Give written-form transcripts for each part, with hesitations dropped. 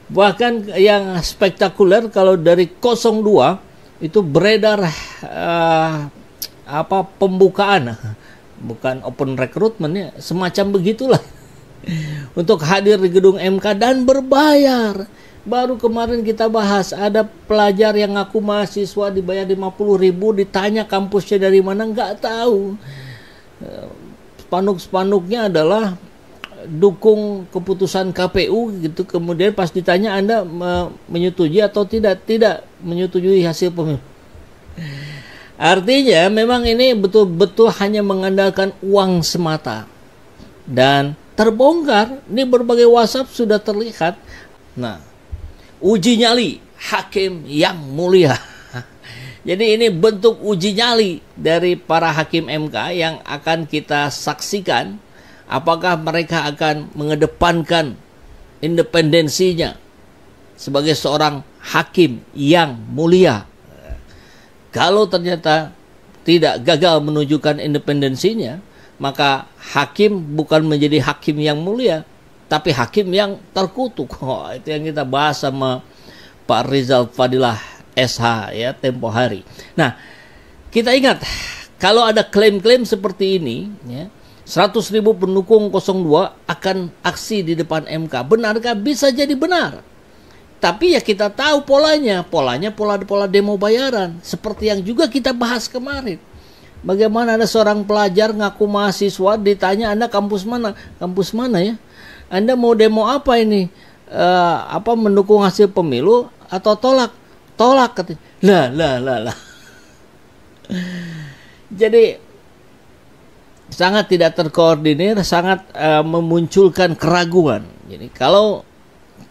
Bahkan yang spektakuler kalau dari 02 itu beredar pembukaan, bukan open recruitment ya, semacam begitulah. Untuk hadir di gedung MK dan berbayar. Baru kemarin kita bahas ada pelajar yang ngaku mahasiswa dibayar 50.000, ditanya kampusnya dari mana nggak tahu. Spanduk-spanduknya adalah dukung keputusan KPU gitu, kemudian pas ditanya Anda menyetujui atau tidak menyetujui hasil pemilu. Artinya memang ini betul-betul hanya mengandalkan uang semata. Dan terbongkar, ini berbagai WhatsApp sudah terlihat. Nah, uji nyali hakim yang mulia. Jadi ini bentuk uji nyali dari para hakim MK yang akan kita saksikan. Apakah mereka akan mengedepankan independensinya sebagai seorang hakim yang mulia? Kalau ternyata tidak, gagal menunjukkan independensinya, maka hakim bukan menjadi hakim yang mulia, tapi hakim yang terkutuk. Itu yang kita bahas sama Pak Rizal Fadilah SH ya tempo hari. Nah, kita ingat kalau ada klaim-klaim seperti ini ya, 100.000 pendukung 02 akan aksi di depan MK. Benarkah? Bisa jadi benar. Tapi ya kita tahu polanya pola demo bayaran. Seperti yang juga kita bahas kemarin. Bagaimana ada seorang pelajar ngaku mahasiswa, ditanya Anda kampus mana? Kampus mana ya? Anda mau demo apa ini? Mendukung hasil pemilu atau tolak? Tolak katanya. Lah. Jadi sangat tidak terkoordinir, sangat memunculkan keraguan. Jadi kalau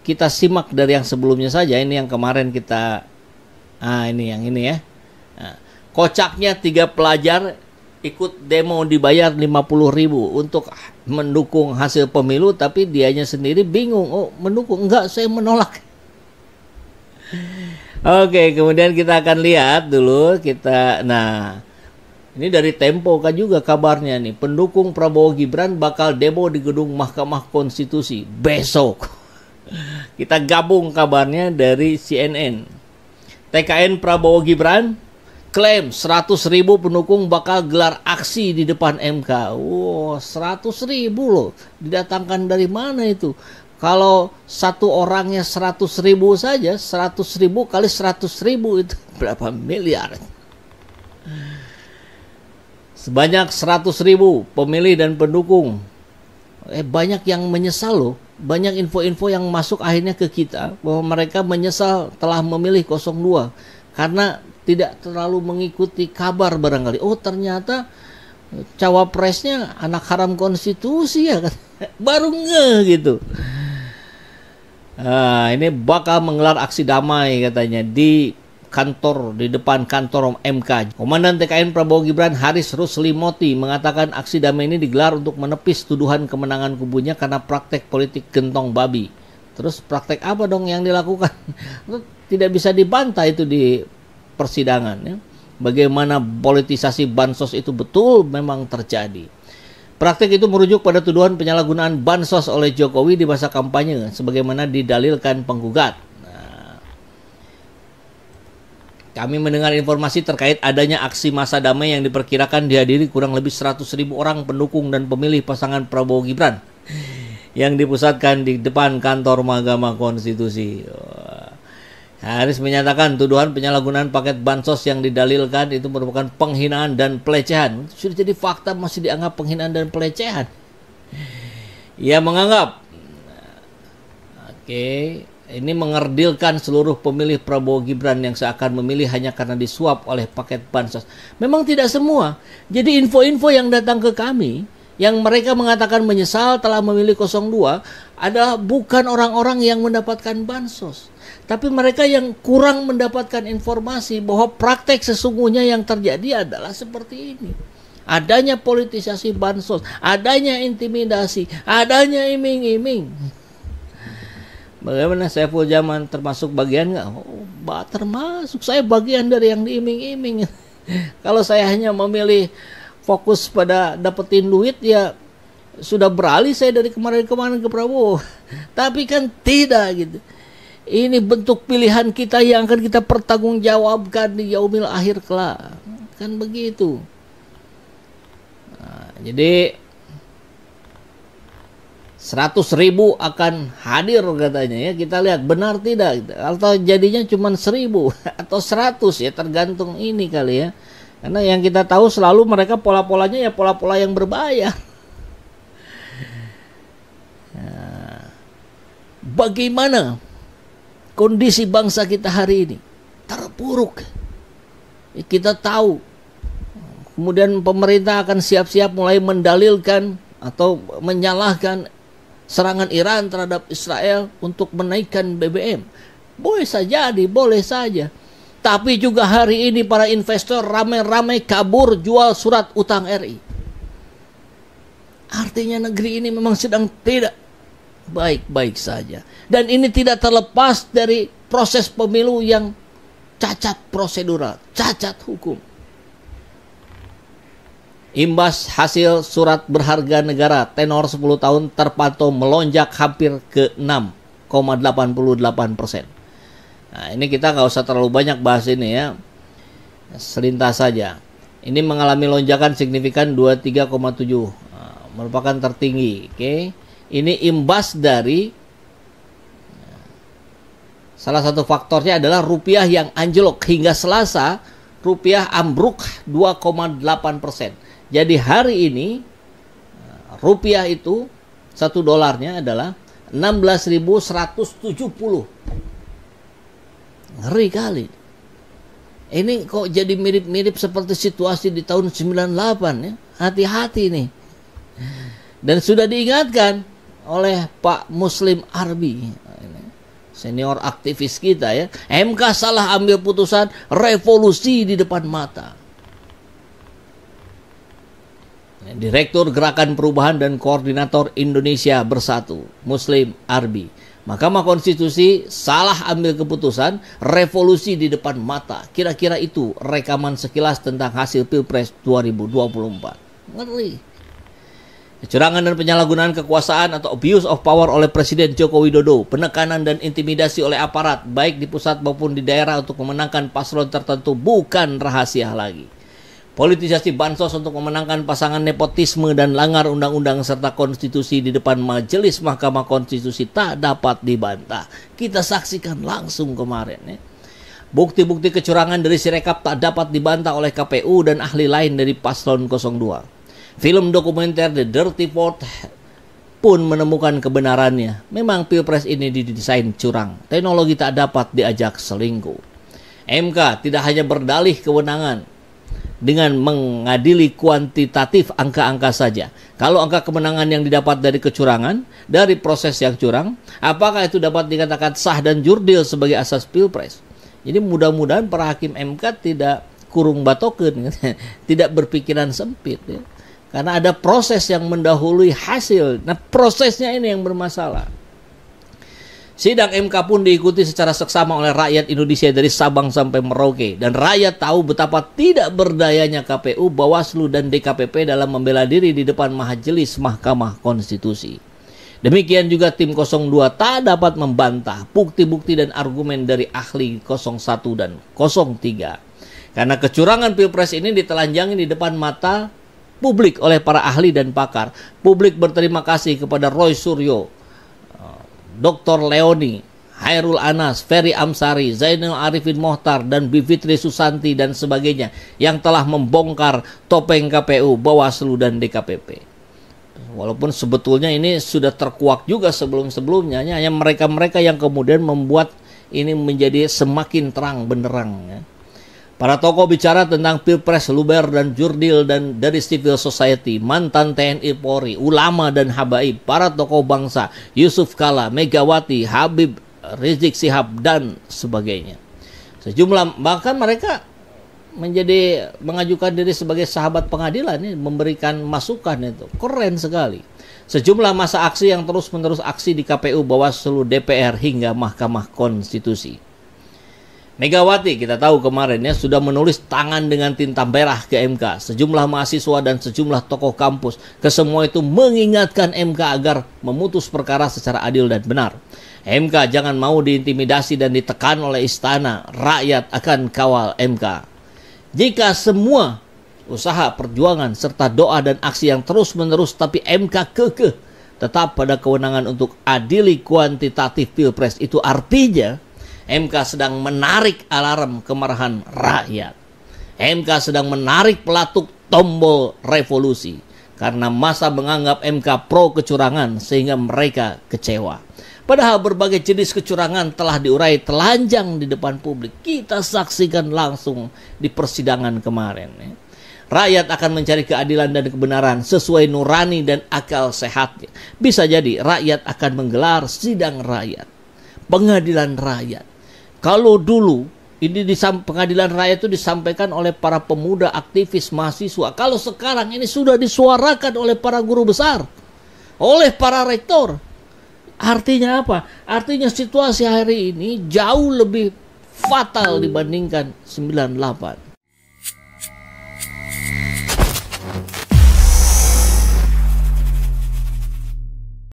kita simak dari yang sebelumnya saja, ini yang kemarin kita, ini yang ini ya. Nah, kocaknya 3 pelajar ikut demo dibayar 50.000 untuk mendukung hasil pemilu, tapi dianya sendiri bingung. Oh, mendukung? Enggak, saya menolak. Oke, kemudian kita akan lihat dulu ini dari Tempo kan juga kabarnya nih. Pendukung Prabowo Gibran bakal demo di gedung Mahkamah Konstitusi besok. Kita gabung kabarnya dari CNN. TKN Prabowo Gibran klaim 100.000 pendukung bakal gelar aksi di depan MK. Wow, 100.000 loh. Didatangkan dari mana itu? Kalau satu orangnya 100.000 saja, 100.000 kali 100.000 itu berapa miliar? Sebanyak 100.000 pemilih dan pendukung. Banyak yang menyesal loh. Banyak info-info yang masuk akhirnya ke kita bahwa mereka menyesal telah memilih 02 karena tidak terlalu mengikuti kabar barangkali. Oh, ternyata cawapresnya anak haram konstitusi ya. Baru ngeh gitu. Ini bakal menggelar aksi damai katanya di depan kantor MK. Komandan TKN Prabowo Gibran Haris Ruslimoti mengatakan aksi damai ini digelar untuk menepis tuduhan kemenangan kubunya karena praktek politik gentong babi. Terus praktek apa dong yang dilakukan? Tidak bisa dibantah itu di persidangan ya. Bagaimana politisasi bansos itu betul memang terjadi. Praktek itu merujuk pada tuduhan penyalahgunaan bansos oleh Jokowi di masa kampanye sebagaimana didalilkan penggugat. Kami mendengar informasi terkait adanya aksi massa damai yang diperkirakan dihadiri kurang lebih 100.000 orang pendukung dan pemilih pasangan Prabowo Gibran yang dipusatkan di depan kantor Mahkamah Konstitusi. Haris menyatakan tuduhan penyalahgunaan paket bansos yang didalilkan itu merupakan penghinaan dan pelecehan. Sudah jadi fakta masih dianggap penghinaan dan pelecehan. Ia menganggap ini mengerdilkan seluruh pemilih Prabowo Gibran yang seakan memilih hanya karena disuap oleh paket bansos. Memang tidak semua. Jadi info-info yang datang ke kami, yang mereka mengatakan menyesal telah memilih 02, adalah bukan orang-orang yang mendapatkan bansos. Tapi mereka yang kurang mendapatkan informasi bahwa praktek sesungguhnya yang terjadi adalah seperti ini. Adanya politisasi bansos, adanya intimidasi, adanya iming-iming. Bagaimana Saiful Jaman termasuk bagian nggak? Oh, termasuk. Saya bagian dari yang diiming-iming. Kalau saya hanya memilih fokus pada dapetin duit, ya sudah beralih saya dari kemarin-kemarin ke Prabowo. Tapi kan tidak gitu. Ini bentuk pilihan kita yang akan kita pertanggungjawabkan di yaumil akhir kelak. Kan begitu. Nah, jadi 100.000 akan hadir katanya ya. Kita lihat benar tidak atau jadinya cuma 1.000 atau 100 ya, tergantung ini kali ya. Karena yang kita tahu selalu mereka pola-polanya ya pola-pola yang berbahaya. Nah, bagaimana kondisi bangsa kita hari ini? Terpuruk. Kita tahu. Kemudian pemerintah akan siap-siap mulai mendalilkan atau menyalahkan serangan Iran terhadap Israel untuk menaikkan BBM. Boleh saja. Tapi juga hari ini para investor ramai-ramai kabur jual surat utang RI. Artinya negeri ini memang sedang tidak baik-baik saja. Dan ini tidak terlepas dari proses pemilu yang cacat prosedural, cacat hukum. Imbas hasil surat berharga negara tenor 10 tahun terpantau melonjak hampir ke 6,88%. Nah, ini kita nggak usah terlalu banyak bahas ini ya. Selintas saja. Ini mengalami lonjakan signifikan 23,7. Merupakan tertinggi. Oke. Ini imbas dari salah satu faktornya adalah rupiah yang anjlok. Hingga Selasa, rupiah ambruk 2,8%. Jadi hari ini rupiah itu $1 adalah 16.170. Ngeri kali. Ini kok jadi mirip-mirip seperti situasi di tahun 98 ya. Hati-hati nih. Dan sudah diingatkan oleh Pak Muslim Arbi, senior aktivis kita ya. MK salah ambil putusan, revolusi di depan mata. Direktur Gerakan Perubahan dan Koordinator Indonesia Bersatu, Muslim Arbi. Mahkamah Konstitusi salah ambil keputusan, revolusi di depan mata. Kira-kira itu rekaman sekilas tentang hasil Pilpres 2024. Ngeri. Kecurangan dan penyalahgunaan kekuasaan atau abuse of power oleh Presiden Joko Widodo, penekanan dan intimidasi oleh aparat baik di pusat maupun di daerah untuk memenangkan paslon tertentu bukan rahasia lagi. Politisasi bansos untuk memenangkan pasangan nepotisme dan langgar undang-undang serta konstitusi di depan majelis Mahkamah Konstitusi tak dapat dibantah. Kita saksikan langsung kemarin ya. Bukti-bukti kecurangan dari Sirekap tak dapat dibantah oleh KPU dan ahli lain dari paslon 02. Film dokumenter The Dirty Fourth pun menemukan kebenarannya. Memang Pilpres ini didesain curang. Teknologi tak dapat diajak selingkuh. MK tidak hanya berdalih kewenangan dengan mengadili kuantitatif angka-angka saja. Kalau angka kemenangan yang didapat dari kecurangan, dari proses yang curang, apakah itu dapat dikatakan sah dan jurdil sebagai asas Pilpres? Jadi mudah-mudahan para hakim MK tidak kurung batokeun, tidak berpikiran sempit ya. Karena ada proses yang mendahului hasil. Nah, prosesnya ini yang bermasalah. Sidang MK pun diikuti secara seksama oleh rakyat Indonesia dari Sabang sampai Merauke. Dan rakyat tahu betapa tidak berdayanya KPU, Bawaslu, dan DKPP dalam membela diri di depan majelis Mahkamah Konstitusi. Demikian juga tim 02 tak dapat membantah bukti-bukti dan argumen dari ahli 01 dan 03. Karena kecurangan Pilpres ini ditelanjangi di depan mata publik oleh para ahli dan pakar. Publik berterima kasih kepada Roy Suryo, Dr. Leoni, Hairul Anas, Ferry Amsari, Zainal Arifin Mohtar, dan Bivitri Susanti dan sebagainya yang telah membongkar topeng KPU, Bawaslu, dan DKPP. Walaupun sebetulnya ini sudah terkuak juga sebelum-sebelumnya, hanya mereka-mereka yang kemudian membuat ini menjadi semakin terang benderang ya. Para tokoh bicara tentang Pilpres luber dan jurdil dan dari civil society, mantan TNI Polri, ulama dan habaib, para tokoh bangsa, Yusuf Kala, Megawati, Habib Rizik Sihab dan sebagainya. Sejumlah bahkan mereka mengajukan diri sebagai sahabat pengadilan ya, memberikan masukan itu. Keren sekali. Sejumlah masa aksi yang terus-menerus aksi di KPU, Bawaslu, DPR hingga Mahkamah Konstitusi. Megawati kita tahu kemarin ya sudah menulis tangan dengan tinta merah ke MK. Sejumlah mahasiswa dan sejumlah tokoh kampus kesemua itu mengingatkan MK agar memutus perkara secara adil dan benar. MK jangan mau diintimidasi dan ditekan oleh istana. Rakyat akan kawal MK. Jika semua usaha, perjuangan, serta doa dan aksi yang terus-menerus tapi MK kekeh tetap pada kewenangan untuk adili kuantitatif Pilpres, itu artinya MK sedang menarik alarm kemarahan rakyat. MK sedang menarik pelatuk tombol revolusi karena massa menganggap MK pro kecurangan sehingga mereka kecewa. Padahal berbagai jenis kecurangan telah diurai telanjang di depan publik. Kita saksikan langsung di persidangan kemarin. Rakyat akan mencari keadilan dan kebenaran sesuai nurani dan akal sehatnya. Bisa jadi rakyat akan menggelar sidang rakyat, pengadilan rakyat. Kalau dulu ini pengadilan rakyat itu disampaikan oleh para pemuda, aktivis, mahasiswa. Kalau sekarang ini sudah disuarakan oleh para guru besar, oleh para rektor. Artinya apa? Artinya situasi hari ini jauh lebih fatal dibandingkan 98.